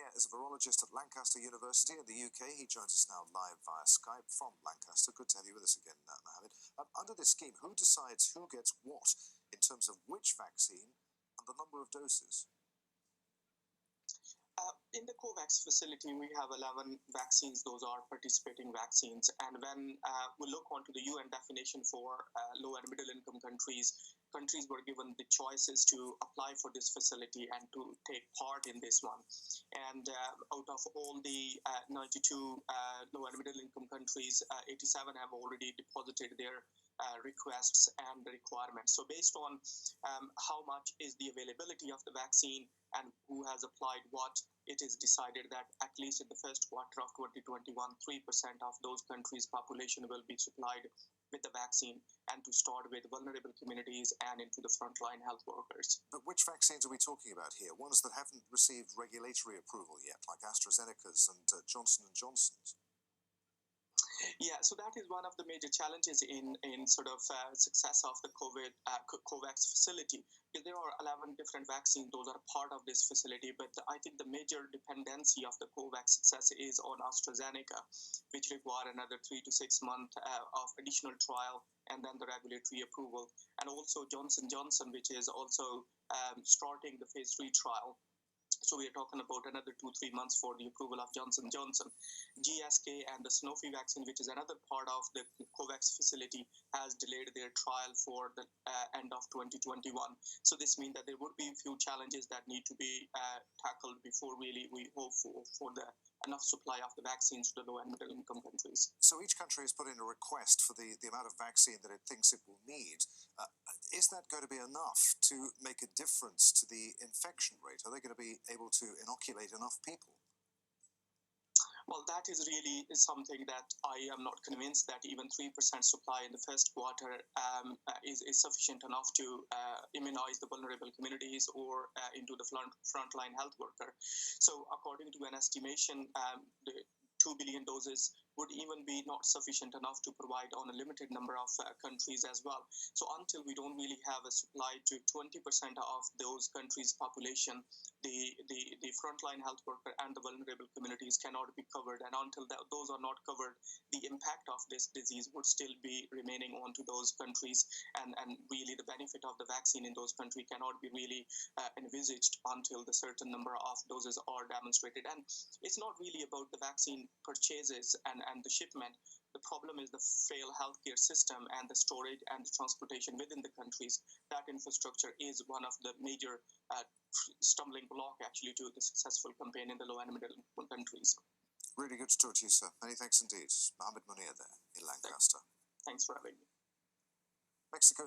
there is a virologist at Lancaster University in the UK. He joins us now live via Skype from Lancaster. Good to have you with us again, Mohammed. Under this scheme, who decides who gets what in terms of which vaccine and the number of doses? In the COVAX facility, we have 11 vaccines. Those are participating vaccines. And when we look onto the UN definition for low and middle income countries, countries were given the choices to apply for this facility and to take part in this one. And out of all the 92 low and middle income countries, 87 have already deposited their requests and requirements. So based on how much is the availability of the vaccine and who has applied what, it is decided that at least in the first quarter of 2021, 3% of those countries' population will be supplied with the vaccine, and to start with vulnerable communities and into the frontline health workers. But which vaccines are we talking about here? Ones that haven't received regulatory approval yet, like AstraZeneca's and Johnson & Johnson's? Yeah, so that is one of the major challenges in sort of success of the COVAX facility. There are 11 different vaccines, those are part of this facility, but I think the major dependency of the COVAX success is on AstraZeneca, which require another 3 to 6 months of additional trial and then the regulatory approval. And also Johnson & Johnson, which is also starting the phase 3 trial. So we are talking about another 2-3 months for the approval of Johnson & Johnson. GSK and the Sanofi vaccine, which is another part of the COVAX facility, has delayed their trial for the end of 2021. So this means that there would be a few challenges that need to be tackled before really we hope for the enough supply of the vaccines to the low and middle income countries. So each country has put in a request for the amount of vaccine that it thinks it will need. Is that going to be enough to make a difference to the infection rate? Are they going to be able to inoculate enough people? Well, that is really something that I am not convinced that even 3% supply in the first quarter is sufficient enough to immunize the vulnerable communities or into the frontline health worker. So according to an estimation, the 2 billion doses would even be not sufficient enough to provide on a limited number of countries as well. So until we don't really have a supply to 20% of those countries' population, the frontline health worker and the vulnerable communities cannot be covered. And until those are not covered, the impact of this disease would still be remaining onto those countries. And really the benefit of the vaccine in those countries cannot be really envisaged until the certain number of doses are demonstrated. And it's not really about the vaccine purchases and the shipment. The problem is the frail healthcare system and the storage and the transportation within the countries. That infrastructure is one of the major stumbling block actually to the successful campaign in the low and middle income countries. Really good to talk to you, sir. Many thanks indeed. Mohammed Munir there in Lancaster. Thanks for having me. Mexico